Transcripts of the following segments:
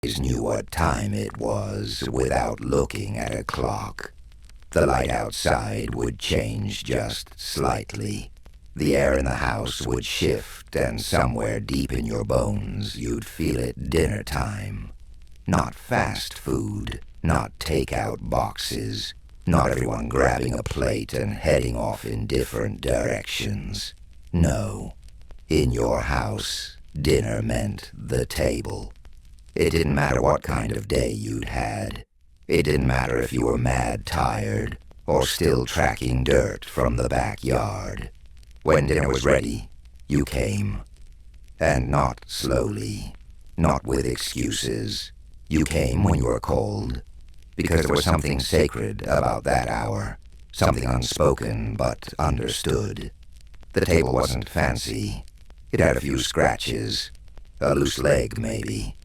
knew what time it was without looking at a clock. The light outside would change just slightly. The air in the house would shift, and somewhere deep in your bones you'd feel it dinner time. Not fast food, not takeout boxes, not everyone grabbing a plate and heading off in different directions. No, in your house, dinner meant the table. It didn't matter what kind of day you'd had. It didn't matter if you were mad tired or still tracking dirt from the backyard. When dinner was ready, you came. And not slowly, not with excuses. You came when you were cold, because there was something sacred about that hour, something unspoken but understood. The table wasn't fancy. It had a few scratches, a loose leg maybe,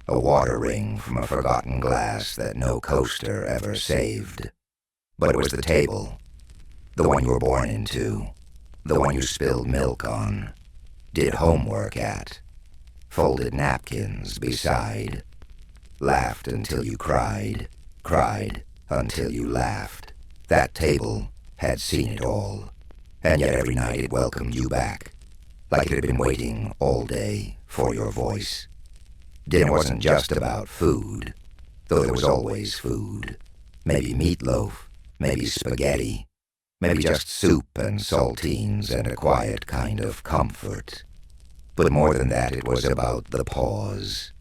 a water ring from a forgotten glass that no coaster ever saved. But it was the table, the one you were born into, the one you spilled milk on, did homework at, folded napkins beside, laughed until you cried, cried until you laughed. That table had seen it all, and yet every night it welcomed you back, like it had been waiting all day for your voice. Dinner wasn't just about food, though there was always food. Maybe meatloaf, maybe spaghetti, maybe just soup and saltines and a quiet kind of comfort. But more than that, it was about the pause,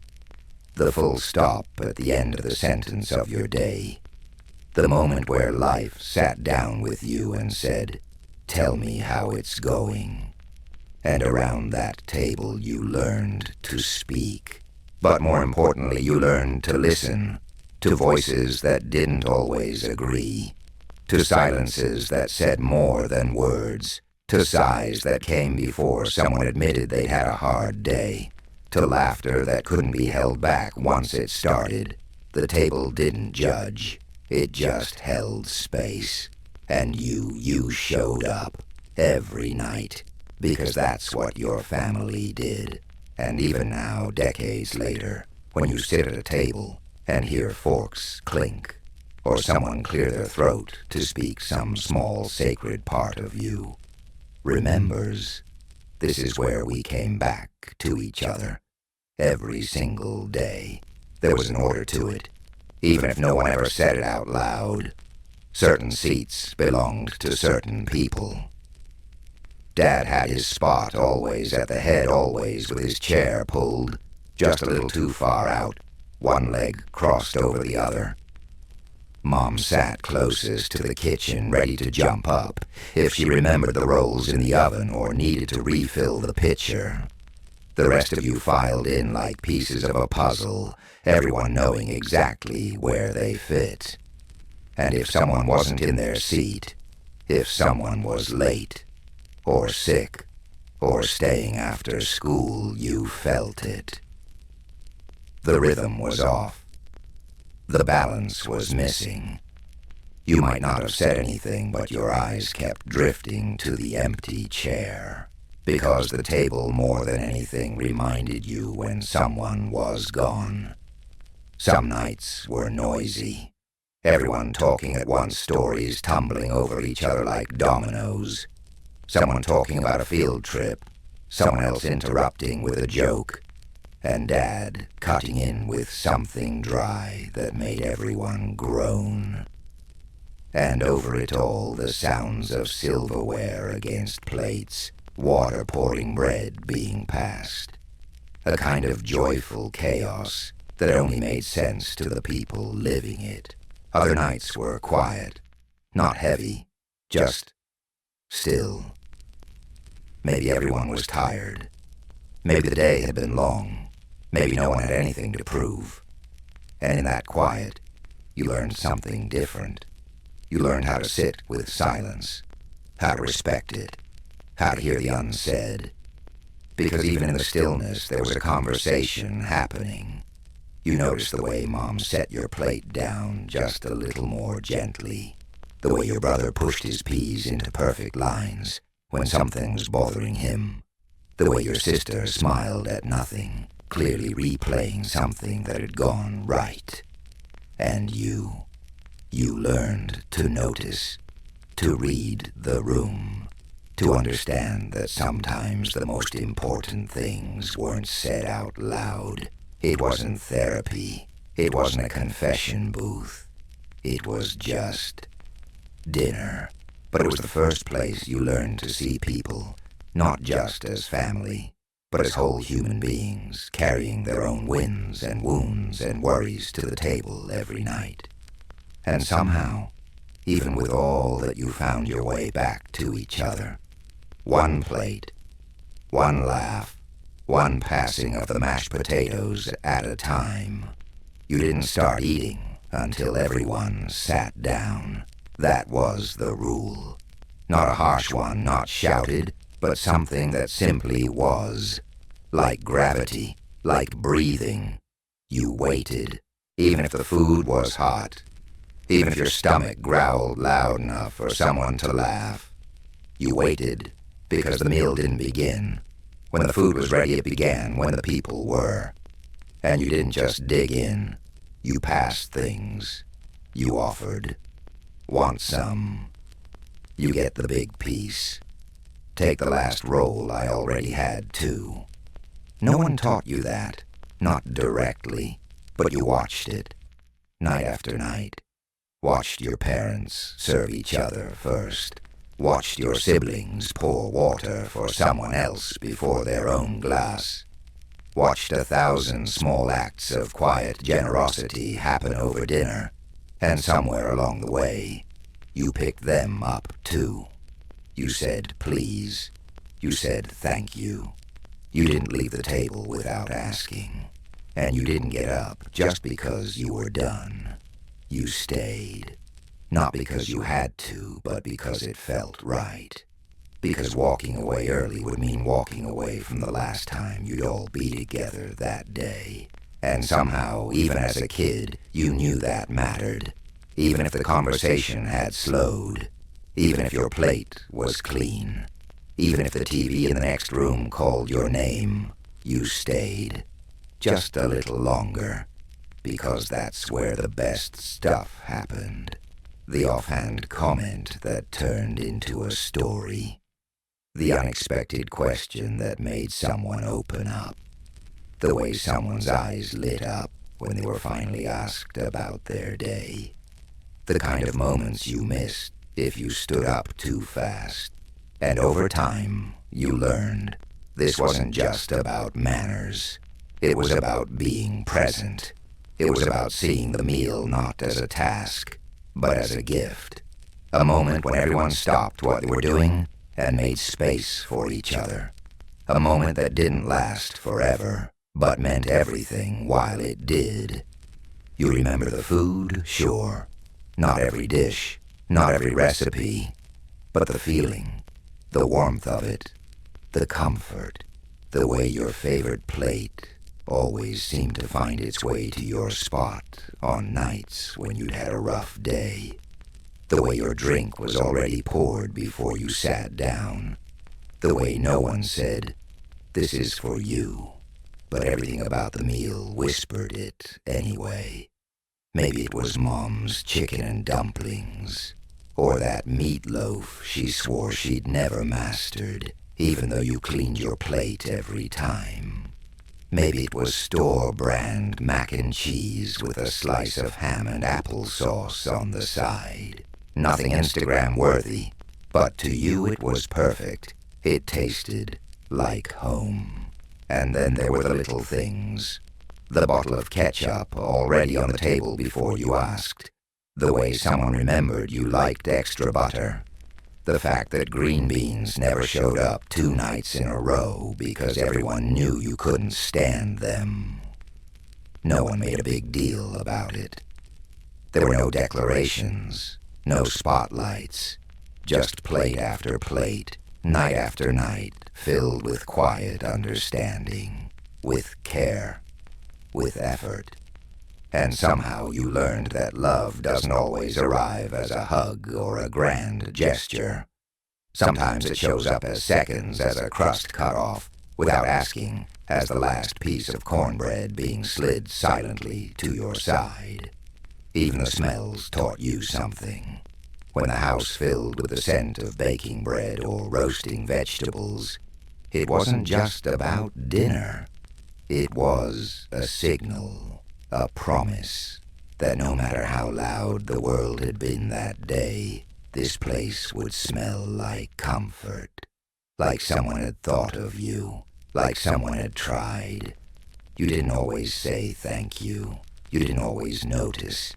the full stop at the end of the sentence of your day, the moment where life sat down with you and said, "Tell me how it's going." And around that table you learned to speak. But more importantly, you learned to listen to voices that didn't always agree, to silences that said more than words, to sighs that came before someone admitted they'd had a hard day, to laughter that couldn't be held back once it started. The table didn't judge, it just held space. And you showed up every night, because that's what your family did. And even now, decades later, when you sit at a table and hear forks clink, or someone clear their throat to speak some small sacred part of you, remembers, this is where we came back to each other. Every single day, there was an order to it, even if no one ever said it out loud. Certain seats belonged to certain people. Dad had his spot always at the head, always with his chair pulled just a little too far out, one leg crossed over the other. Mom sat closest to the kitchen, ready to jump up if she remembered the rolls in the oven or needed to refill the pitcher. The rest of you filed in like pieces of a puzzle, everyone knowing exactly where they fit. And if someone wasn't in their seat, if someone was late, or sick, or staying after school, you felt it. The rhythm was off. The balance was missing. You might not have said anything, but your eyes kept drifting to the empty chair, because the table more than anything reminded you when someone was gone. Some nights were noisy, everyone talking at once, stories tumbling over each other like dominoes. Someone talking about a field trip, someone else interrupting with a joke, and Dad cutting in with something dry that made everyone groan. And over it all, the sounds of silverware against plates, water pouring, bread being passed. A kind of joyful chaos that only made sense to the people living it. Other nights were quiet, not heavy, just still. Maybe everyone was tired. Maybe the day had been long. Maybe no one had anything to prove. And in that quiet, you learned something different. You learned how to sit with silence, how to respect it, how to hear the unsaid. Because even in the stillness, there was a conversation happening. You noticed the way Mom set your plate down just a little more gently, the way your brother pushed his peas into perfect lines when something was bothering him, the way your sister smiled at nothing, clearly replaying something that had gone right. And you learned to notice, to read the room, to understand that sometimes the most important things weren't said out loud. It wasn't therapy. It wasn't a confession booth. It was just dinner. But it was the first place you learned to see people, not just as family, but as whole human beings, carrying their own wins and wounds and worries to the table every night. And somehow, even with all that, you found your way back to each other. One plate, one laugh, one passing of the mashed potatoes at a time. You didn't start eating until everyone sat down. That was the rule. Not a harsh one, not shouted, but something that simply was. Like gravity, like breathing. You waited, even if the food was hot. Even if your stomach growled loud enough for someone to laugh. You waited, because the meal didn't begin. When the food was ready, it began when the people were. And you didn't just dig in. You passed things. You offered. Want some? You get the big piece. Take the last roll, I already had too. No one taught you that. Not directly. But you watched it. Night after night. Watched your parents serve each other first. Watched your siblings pour water for someone else before their own glass. Watched 1,000 small acts of quiet generosity happen over dinner. And somewhere along the way, you picked them up too. You said please. You said thank you. You didn't leave the table without asking. And you didn't get up just because you were done. You stayed. Not because you had to, but because it felt right. Because walking away early would mean walking away from the last time you'd all be together that day. And somehow, even as a kid, you knew that mattered. Even if the conversation had slowed. Even if your plate was clean. Even if the TV in the next room called your name, you stayed. Just a little longer. Because that's where the best stuff happened. The offhand comment that turned into a story. The unexpected question that made someone open up. The way someone's eyes lit up when they were finally asked about their day. The kind of moments you missed if you stood up too fast. And over time, you learned this wasn't just about manners. It was about being present. It was about seeing the meal not as a task, but as a gift. A moment when everyone stopped what they were doing and made space for each other. A moment that didn't last forever, but meant everything while it did. You remember the food, sure. Not every dish, not every recipe, but the feeling, the warmth of it, the comfort, the way your favorite plate always seemed to find its way to your spot on nights when you'd had a rough day. The way your drink was already poured before you sat down. The way no one said, "This is for you," but everything about the meal whispered it anyway. Maybe it was Mom's chicken and dumplings, or that meatloaf she swore she'd never mastered, even though you cleaned your plate every time. Maybe it was store-brand mac and cheese with a slice of ham and applesauce on the side. Nothing Instagram-worthy, but to you it was perfect. It tasted like home. And then there were the little things. The bottle of ketchup already on the table before you asked. The way someone remembered you liked extra butter. The fact that green beans never showed up 2 nights in a row because everyone knew you couldn't stand them. No one made a big deal about it. There were no declarations, no spotlights, just plate after plate, night after night, filled with quiet understanding, with care, with effort. And somehow you learned that love doesn't always arrive as a hug or a grand gesture. Sometimes it shows up as seconds, as a crust cut off, without asking, as the last piece of cornbread being slid silently to your side. Even the smells taught you something. When the house filled with the scent of baking bread or roasting vegetables, it wasn't just about dinner. It was a signal, a promise, that no matter how loud the world had been that day, this place would smell like comfort, like someone had thought of you, like someone had tried. You didn't always say thank you. You didn't always notice.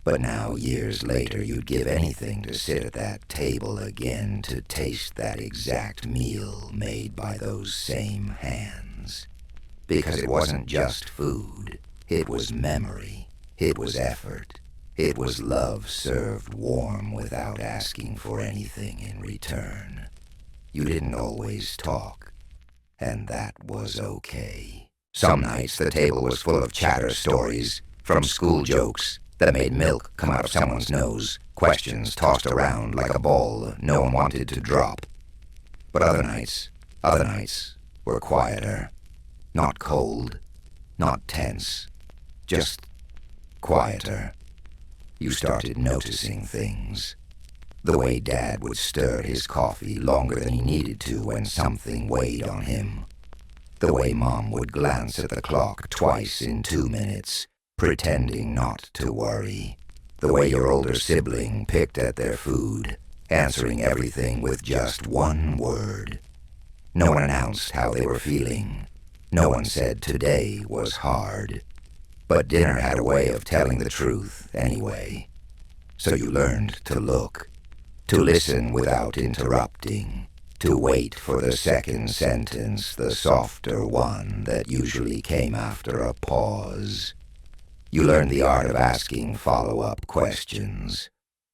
But now, years later, you'd give anything to sit at that table again, to taste that exact meal made by those same hands. Because it wasn't just food. It was memory. It was effort. It was love served warm without asking for anything in return. You didn't always talk, and that was okay. Some nights the table was full of chatter stories, from school jokes that made milk come out of someone's nose, questions tossed around like a ball no one wanted to drop. But other nights were quieter. Not cold, not tense, just quieter. You started noticing things. The way Dad would stir his coffee longer than he needed to when something weighed on him. The way Mom would glance at the clock twice in 2 minutes, pretending not to worry. The way your older sibling picked at their food, answering everything with just one word. No one announced how they were feeling. No one said today was hard. But dinner had a way of telling the truth anyway. So you learned to look, to listen without interrupting, to wait for the second sentence, the softer one that usually came after a pause. You learned the art of asking follow-up questions,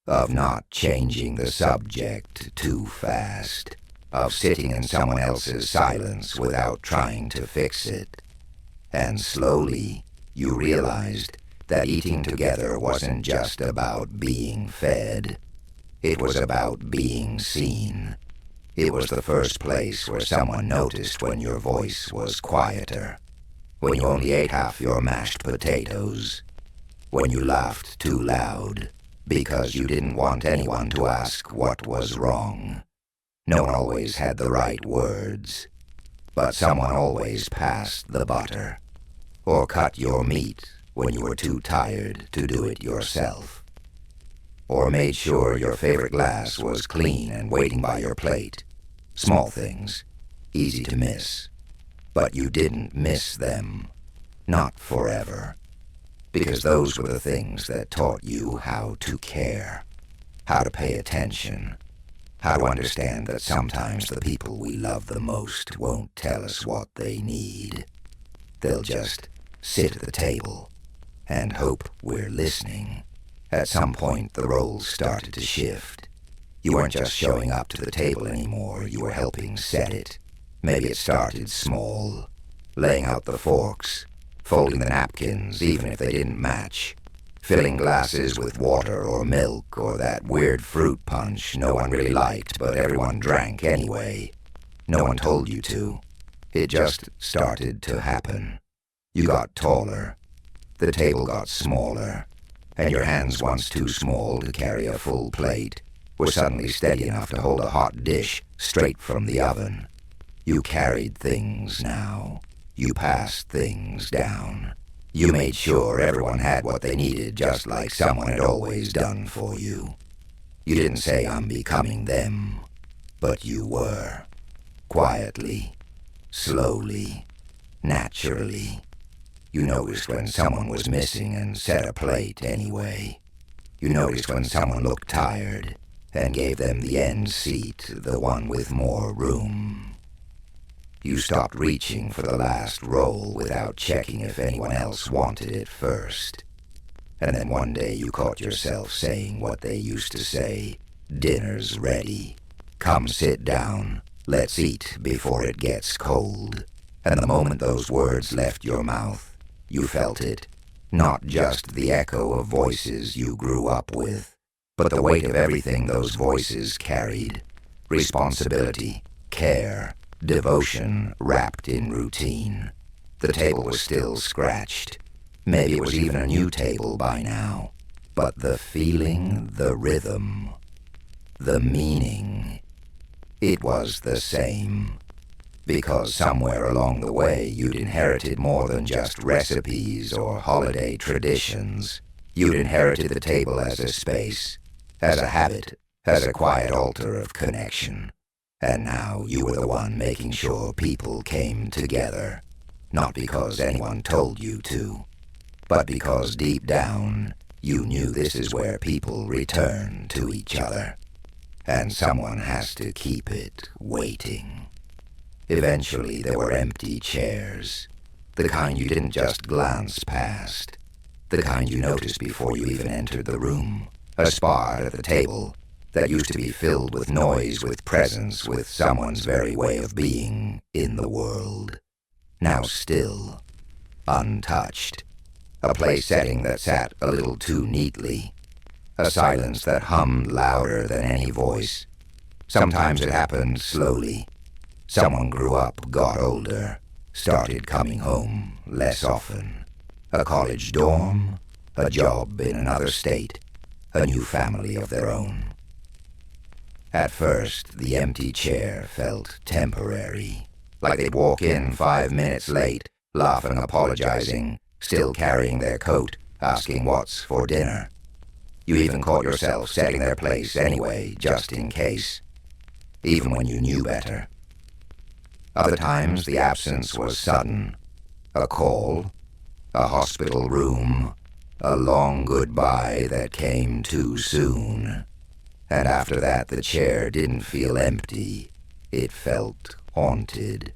of not changing the subject too fast, of sitting in someone else's silence without trying to fix it. And slowly, you realized that eating together wasn't just about being fed. It was about being seen. It was the first place where someone noticed when your voice was quieter, when you only ate half your mashed potatoes, when you laughed too loud because you didn't want anyone to ask what was wrong. No one always had the right words, but someone always passed the butter, or cut your meat when you were too tired to do it yourself, or made sure your favorite glass was clean and waiting by your plate. Small things, easy to miss, but you didn't miss them, not forever, because those were the things that taught you how to care, how to pay attention, how to understand that sometimes the people we love the most won't tell us what they need. They'll just sit at the table and hope we're listening. At some point, the roles started to shift. You weren't just showing up to the table anymore, you were helping set it. Maybe it started small, laying out the forks, folding the napkins even if they didn't match, filling glasses with water or milk or that weird fruit punch no one really liked but everyone drank anyway. No one told you to. It just started to happen. You got taller. The table got smaller, and your hands, once too small to carry a full plate, were suddenly steady enough to hold a hot dish straight from the oven. You carried things now. You passed things down. You made sure everyone had what they needed, just like someone had always done for you. You didn't say, "I'm becoming them," but you were. Quietly, slowly, naturally. You noticed when someone was missing and set a plate anyway. You noticed when someone looked tired and gave them the end seat, the one with more room. You stopped reaching for the last roll without checking if anyone else wanted it first. And then one day you caught yourself saying what they used to say, "Dinner's ready. Come sit down. Let's eat before it gets cold." And the moment those words left your mouth, you felt it. Not just the echo of voices you grew up with, but the weight of everything those voices carried. Responsibility, care, Devotion wrapped in routine. The table was still scratched. Maybe it was even a new table by now. But the feeling, the rhythm, the meaning, it was the same. Because somewhere along the way you'd inherited more than just recipes or holiday traditions. You'd inherited the table as a space, as a habit, as a quiet altar of connection. And now you were the one making sure people came together. Not because anyone told you to, but because deep down you knew this is where people return to each other. And someone has to keep it waiting. Eventually there were empty chairs, the kind you didn't just glance past, the kind you noticed before you even entered the room, a spot at the table that used to be filled with noise, with presence, with someone's very way of being in the world. Now still, untouched, a place setting that sat a little too neatly, a silence that hummed louder than any voice. Sometimes it happened slowly. Someone grew up, got older, started coming home less often. A college dorm, a job in another state, a new family of their own. At first, the empty chair felt temporary, like they'd walk in 5 minutes late, laughing, apologizing, still carrying their coat, asking what's for dinner. You even caught yourself setting their place anyway, just in case, even when you knew better. Other times, the absence was sudden. A call, a hospital room, a long goodbye that came too soon. And after that, the chair didn't feel empty. It felt haunted.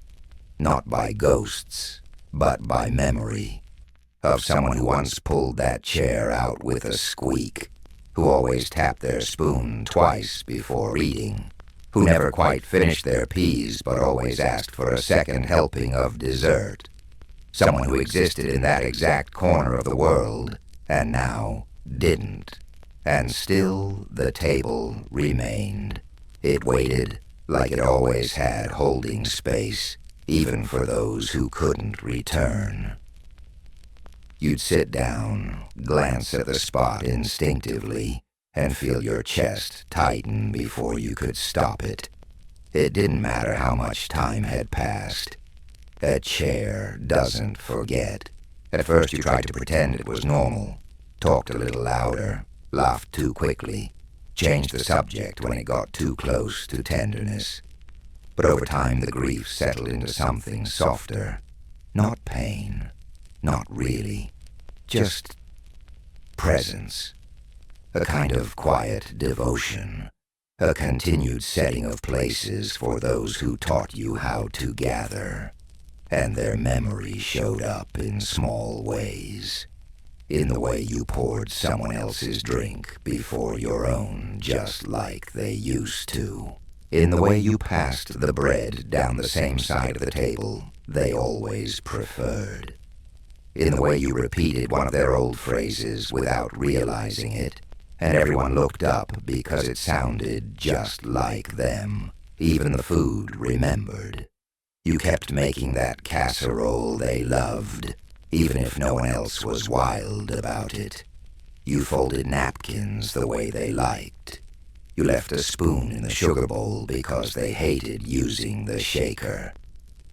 Not by ghosts, but by memory. Of someone who once pulled that chair out with a squeak, who always tapped their spoon twice before eating, who never quite finished their peas but always asked for a second helping of dessert. Someone who existed in that exact corner of the world, and now didn't. And still the table remained. It waited like it always had, holding space, even for those who couldn't return. You'd sit down, glance at the spot instinctively, and feel your chest tighten before you could stop it. It didn't matter how much time had passed. A chair doesn't forget. At first you tried to pretend it was normal, talked a little louder, laughed too quickly, changed the subject when it got too close to tenderness. But over time the grief settled into something softer. Not pain, not really, just presence. A kind of quiet devotion, a continued setting of places for those who taught you how to gather, and their memory showed up in small ways, in the way you poured someone else's drink before your own, just like they used to, in the way you passed the bread down the same side of the table they always preferred, in the way you repeated one of their old phrases without realizing it, and everyone looked up because it sounded just like them. Even the food remembered. You kept making that casserole they loved, even if no one else was wild about it. You folded napkins the way they liked. You left a spoon in the sugar bowl because they hated using the shaker.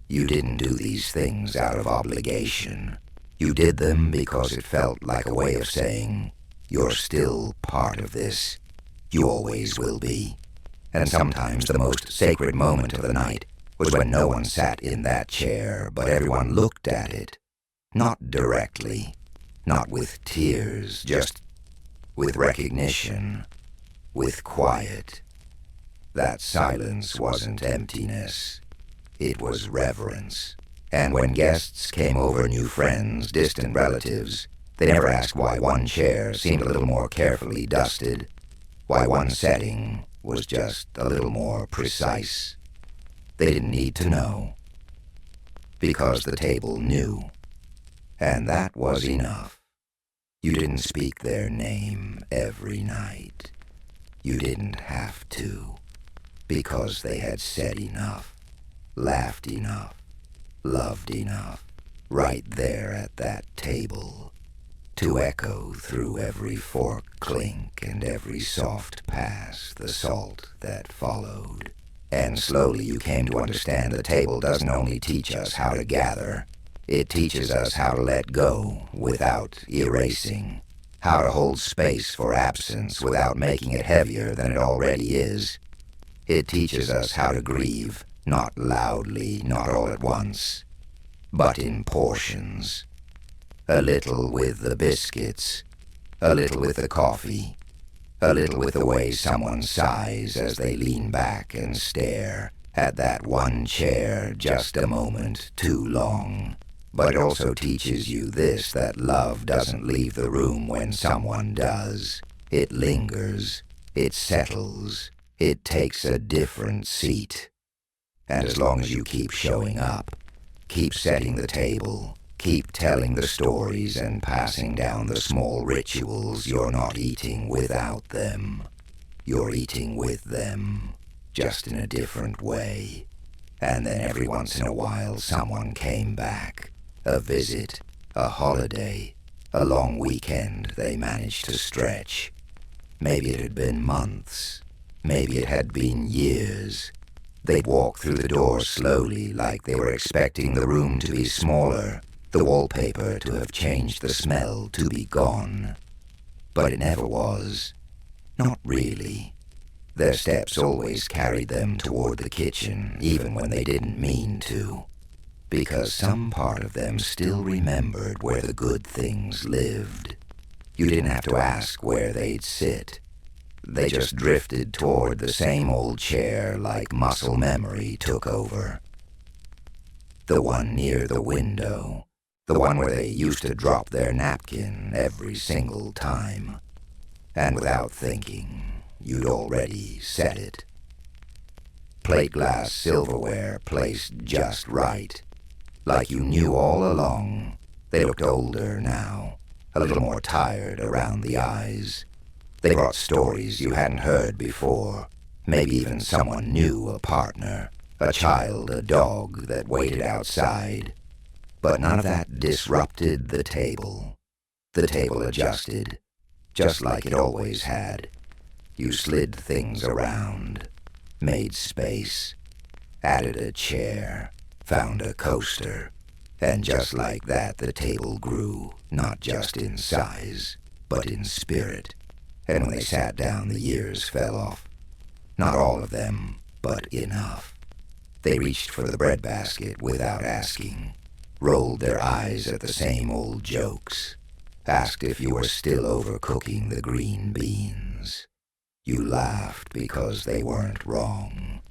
You didn't do these things out of obligation. You did them because it felt like a way of saying, you're still part of this. You always will be. And sometimes the most sacred moment of the night was when no one sat in that chair, but everyone looked at it. Not directly, not with tears, just with recognition, with quiet. That silence wasn't emptiness. It was reverence. And when guests came over, new friends, distant relatives, they never asked why one chair seemed a little more carefully dusted, why one setting was just a little more precise. They didn't need to know, because the table knew, and that was enough. You didn't speak their name every night. You didn't have to, because they had said enough. laughed enough, loved enough, right there at that table, to echo through every fork clink and every soft pass the salt that followed. And slowly you came to understand the table doesn't only teach us how to gather, it teaches us how to let go without erasing, how to hold space for absence without making it heavier than it already is. It teaches us how to grieve, not loudly, not all at once, but in portions. A little with the biscuits, a little with the coffee, a little with the way someone sighs as they lean back and stare at that one chair just a moment too long. But it also teaches you this, that love doesn't leave the room when someone does. It lingers, it settles, it takes a different seat. And as long as you keep showing up, keep setting the table, keep telling the stories and passing down the small rituals, you're not eating without them. You're eating with them, just in a different way. And then every once in a while someone came back. A visit, a holiday, a long weekend they managed to stretch. Maybe it had been months, maybe it had been years. They'd walk through the door slowly, like they were expecting the room to be smaller, the wallpaper to have changed, the smell to be gone. But it never was. Not really. Their steps always carried them toward the kitchen, even when they didn't mean to. Because some part of them still remembered where the good things lived. You didn't have to ask where they'd sit. They just drifted toward the same old chair like muscle memory took over. The one near the window. The one where they used to drop their napkin every single time. And without thinking, you'd already set it. Plate glass silverware placed just right. Like you knew all along. They looked older now, a little more tired around the eyes. They brought stories you hadn't heard before, maybe even someone new, a partner, a child, a dog that waited outside. But none of that disrupted the table. The table adjusted, just like it always had. You slid things around, made space, added a chair, found a coaster, and just like that the table grew, not just in size, but in spirit. And when they sat down, the years fell off. Not all of them, but enough. They reached for the breadbasket without asking, rolled their eyes at the same old jokes, asked if you were still overcooking the green beans. You laughed because they weren't wrong.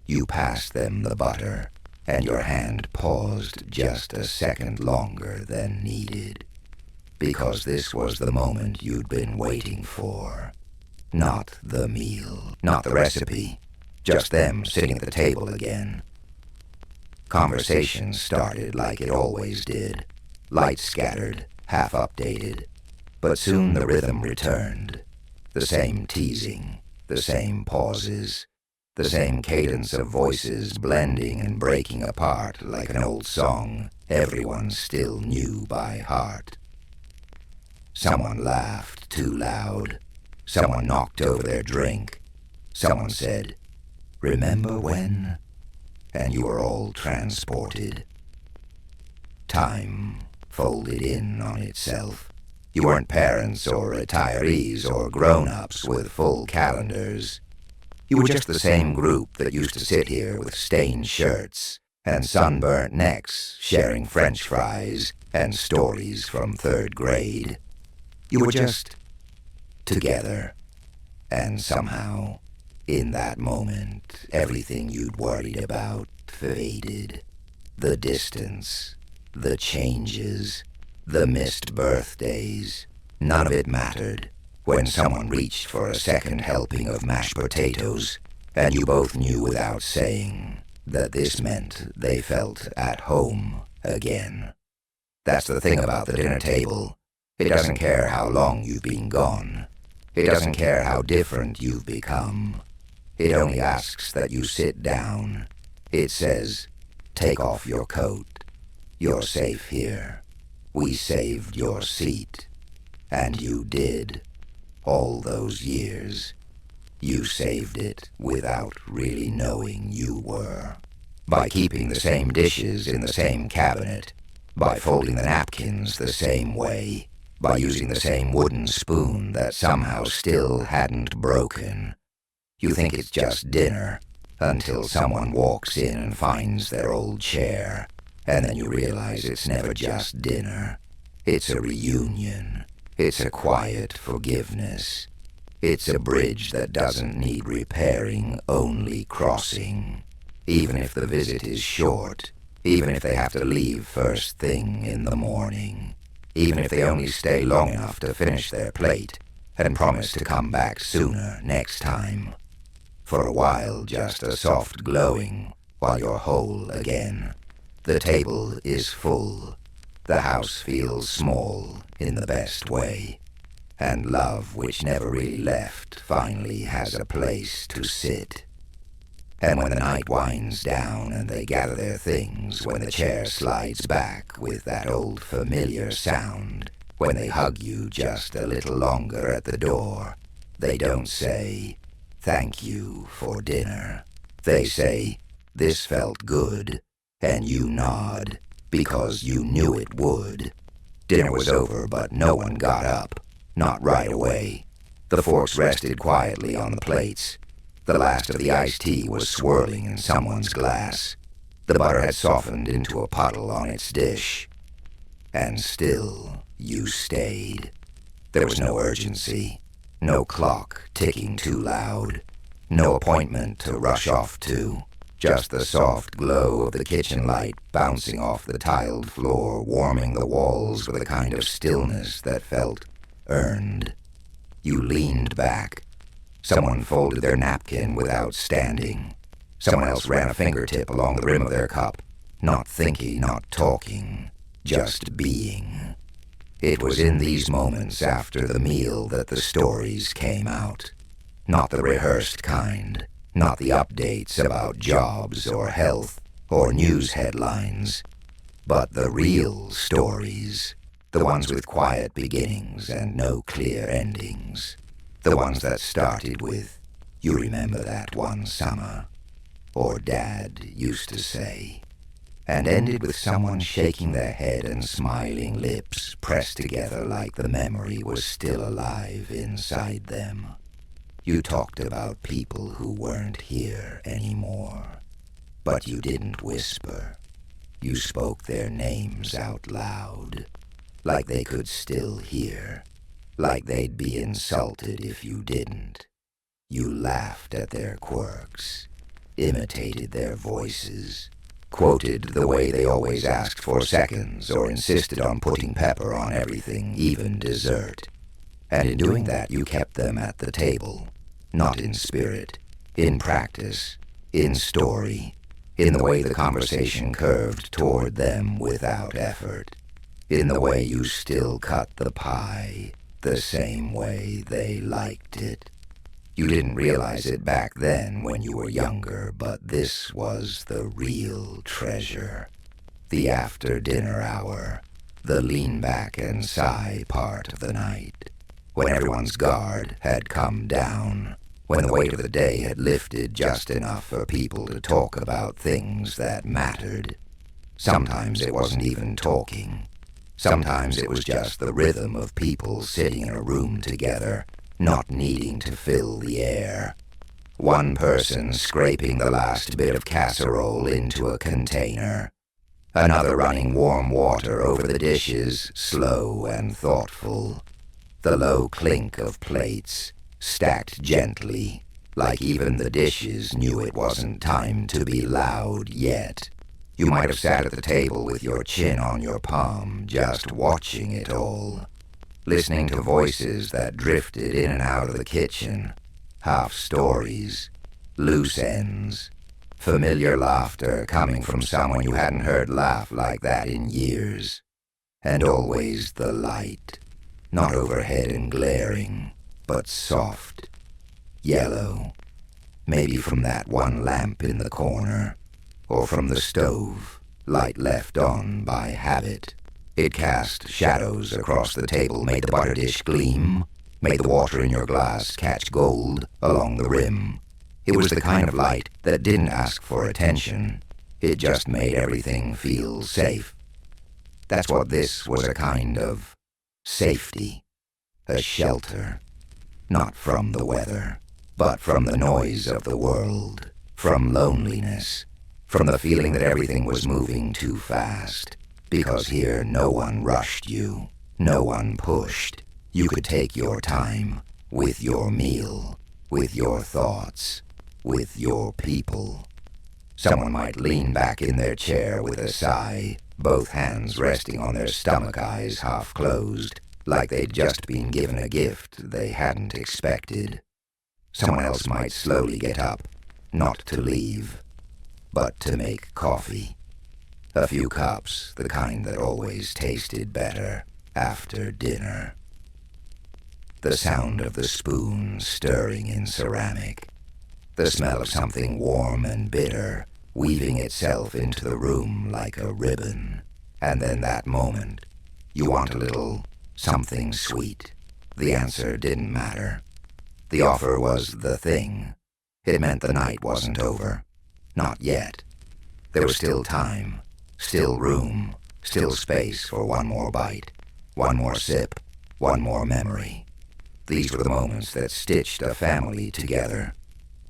You passed them the butter, and your hand paused just a second longer than needed, because this was the moment you'd been waiting for. Not the meal, not the recipe, just them sitting at the table again. Conversation started like it always did, light scattered, half updated, but soon the rhythm returned. The same teasing, the same pauses, the same cadence of voices blending and breaking apart like an old song everyone still knew by heart. Someone laughed too loud. Someone knocked over their drink. Someone said, "Remember when?" And you were all transported. Time folded in on itself. You weren't parents or retirees or grown-ups with full calendars. You were just the same group that used to sit here with stained shirts and sunburnt necks, sharing French fries and stories from third grade. You were just together, and somehow, in that moment, everything you'd worried about faded. The distance, the changes, the missed birthdays, none of it mattered. When someone reached for a second helping of mashed potatoes, and you both knew without saying that this meant they felt at home again. That's the thing about the dinner table. It doesn't care how long you've been gone. It doesn't care how different you've become. It only asks that you sit down. It says, Take off your coat. You're safe here. We saved your seat. And you did. All those years. You saved it without really knowing you were. By keeping the same dishes in the same cabinet. By folding the napkins the same way. By using the same wooden spoon that somehow still hadn't broken. You think it's just dinner, until someone walks in and finds their old chair, and then you realize it's never just dinner. It's a reunion. It's a quiet forgiveness. It's a bridge that doesn't need repairing, only crossing. Even if the visit is short, even if they have to leave first thing in the morning, even if they only stay long enough to finish their plate and promise to come back sooner next time. For a while, just a soft glowing while you're whole again. The table is full. The house feels small in the best way. And love, which never really left, finally has a place to sit. And when the night winds down and they gather their things, when the chair slides back with that old familiar sound, when they hug you just a little longer at the door, they don't say, "Thank you for dinner." They say, "This felt good," and you nod, because you knew it would. Dinner was over, but no one got up, not right away. The forks rested quietly on the plates. The last of the iced tea was swirling in someone's glass. The butter had softened into a puddle on its dish. And still, you stayed. There was no urgency. No clock ticking too loud. No appointment to rush off to. Just the soft glow of the kitchen light bouncing off the tiled floor, warming the walls with a kind of stillness that felt earned. You leaned back. Someone folded their napkin without standing. Someone else ran a fingertip along the rim of their cup, not thinking, not talking, just being. It was in these moments after the meal that the stories came out. Not the rehearsed kind, not the updates about jobs or health or news headlines, but the real stories, the ones with quiet beginnings and no clear endings. The ones that started with, "You remember that one summer," or Dad used to say, and ended with someone shaking their head and smiling lips pressed together like the memory was still alive inside them. You talked about people who weren't here anymore, but you didn't whisper. You spoke their names out loud, like they could still hear. Like they'd be insulted if you didn't. You laughed at their quirks, imitated their voices, quoted the way they always asked for seconds or insisted on putting pepper on everything, even dessert. And in doing that, you kept them at the table, not in spirit, in practice, in story, in the way the conversation curved toward them without effort, in the way you still cut the pie the same way they liked it. You didn't realize it back then when you were younger, but this was the real treasure. The after-dinner hour, the lean-back and sigh part of the night, when everyone's guard had come down, when the weight of the day had lifted just enough for people to talk about things that mattered. Sometimes it wasn't even talking. Sometimes it was just the rhythm of people sitting in a room together, not needing to fill the air. One person scraping the last bit of casserole into a container. Another running warm water over the dishes, slow and thoughtful. The low clink of plates, stacked gently, like even the dishes knew it wasn't time to be loud yet. You might have sat at the table with your chin on your palm, just watching it all, listening to voices that drifted in and out of the kitchen, half stories, loose ends, familiar laughter coming from someone you hadn't heard laugh like that in years, and always the light, not overhead and glaring, but soft, yellow, maybe from that one lamp in the corner. or from the stove, light left on by habit. It cast shadows across the table, made the butter dish gleam, made the water in your glass catch gold along the rim. It was the kind of light that didn't ask for attention. It just made everything feel safe. That's what this was, a kind of safety, a shelter, not from the weather, but from the noise of the world, from loneliness, from the feeling that everything was moving too fast. Because here no one rushed you, no one pushed. You could take your time with your meal, with your thoughts, with your people. Someone might lean back in their chair with a sigh, both hands resting on their stomach, eyes half closed, like they'd just been given a gift they hadn't expected. Someone else might slowly get up, not to leave, but to make coffee. A few cups, the kind that always tasted better after dinner. The sound of the spoon stirring in ceramic. The smell of something warm and bitter weaving itself into the room like a ribbon. And then that moment, you want a little something sweet. The answer didn't matter. The offer was the thing. It meant the night wasn't over. Not yet. There was still time, still room, still space for one more bite, one more sip, one more memory. These were the moments that stitched a family together.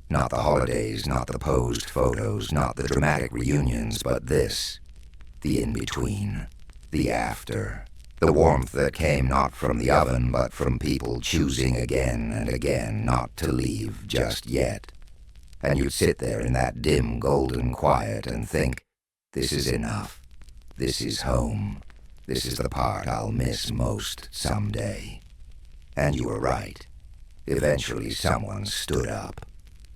Not the holidays, not the posed photos, not the dramatic reunions, but this, the in-between, the after, the warmth that came not from the oven, but from people choosing again and again not to leave just yet. And you'd sit there in that dim golden quiet and think, this is enough, this is home, this is the part I'll miss most someday. And you were right. Eventually someone stood up.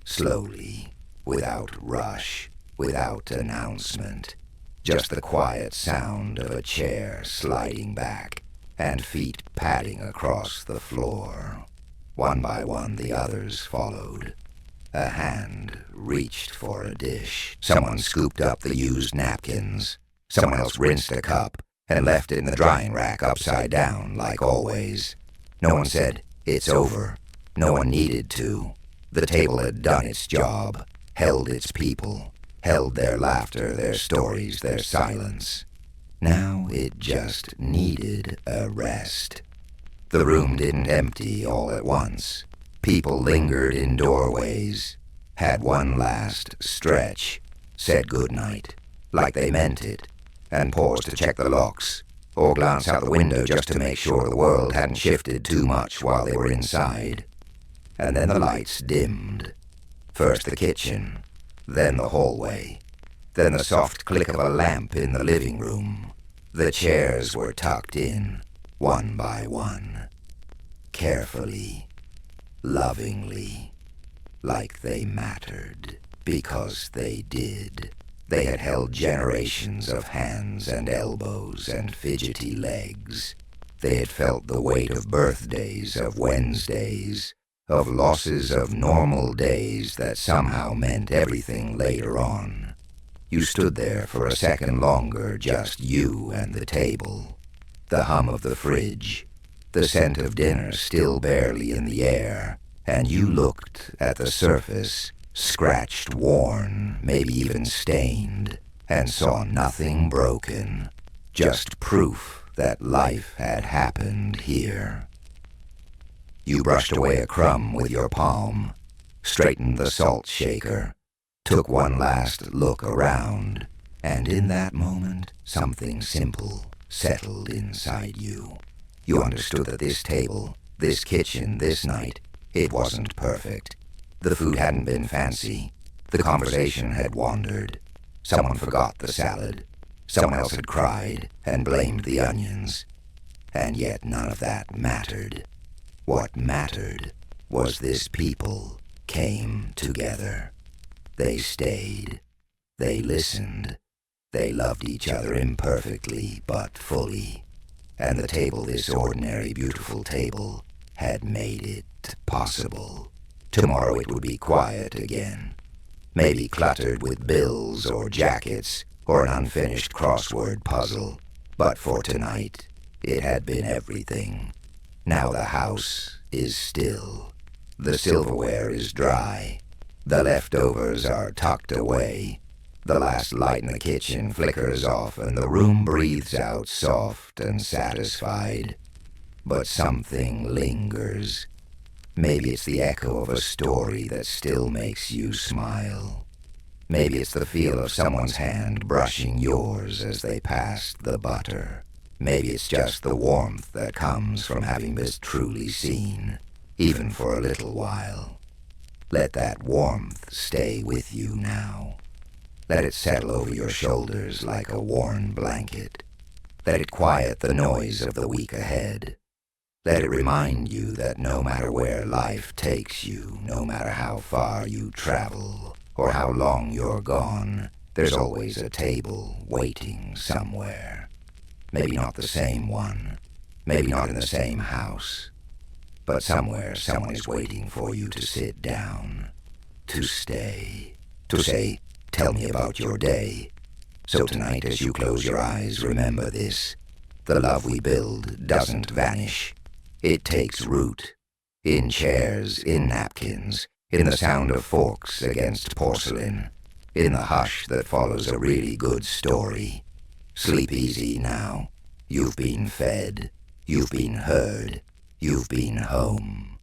Slowly, without rush, without announcement, just the quiet sound of a chair sliding back and feet padding across the floor. One by one the others followed. A hand reached for a dish. Someone scooped up the used napkins. Someone else rinsed a cup and left it in the drying rack upside down like always. No one said, "It's over." No one needed to. The table had done its job, held its people, held their laughter, their stories, their silence. Now it just needed a rest. The room didn't empty all at once. People lingered in doorways, had one last stretch, said goodnight, like they meant it, and paused to check the locks, or glance out the window just to make sure the world hadn't shifted too much while they were inside. And then the lights dimmed. First the kitchen, then the hallway, then the soft click of a lamp in the living room. The chairs were tucked in, one by one, carefully, lovingly, like they mattered, because they did. They had held generations of hands and elbows and fidgety legs. They had felt the weight of birthdays, of Wednesdays, of losses of normal days that somehow meant everything later on. You stood there for a second longer, just you and the table. The hum of the fridge, the scent of dinner still barely in the air, and you looked at the surface, scratched, worn, maybe even stained, and saw nothing broken, just proof that life had happened here. You brushed away a crumb with your palm, straightened the salt shaker, took one last look around, and in that moment, something simple settled inside you. You understood that this table, this kitchen, this night, it wasn't perfect. The food hadn't been fancy. The conversation had wandered. Someone forgot the salad. Someone else had cried and blamed the onions. And yet none of that mattered. What mattered was this people came together. They stayed. They listened. They loved each other imperfectly, but fully. And the table, this ordinary, beautiful table, had made it possible. Tomorrow it would be quiet again. maybe cluttered with bills or jackets or an unfinished crossword puzzle. But for tonight, it had been everything. Now the house is still. The silverware is dry. The leftovers are tucked away. The last light in the kitchen flickers off and the room breathes out soft and satisfied. But something lingers. Maybe it's the echo of a story that still makes you smile. Maybe it's the feel of someone's hand brushing yours as they passed the butter. Maybe it's just the warmth that comes from having been truly seen, even for a little while. Let that warmth stay with you now. Let it settle over your shoulders like a worn blanket. Let it quiet the noise of the week ahead. Let it remind you that no matter where life takes you, no matter how far you travel, or how long you're gone, there's always a table waiting somewhere. Maybe not the same one, maybe not in the same house, but somewhere someone is waiting for you to sit down, to stay, to say, "Tell me about your day." So tonight, as you close your eyes, remember this. The love we build doesn't vanish. It takes root. In chairs, in napkins, in the sound of forks against porcelain, in the hush that follows a really good story. Sleep easy now. You've been fed. You've been heard. You've been home.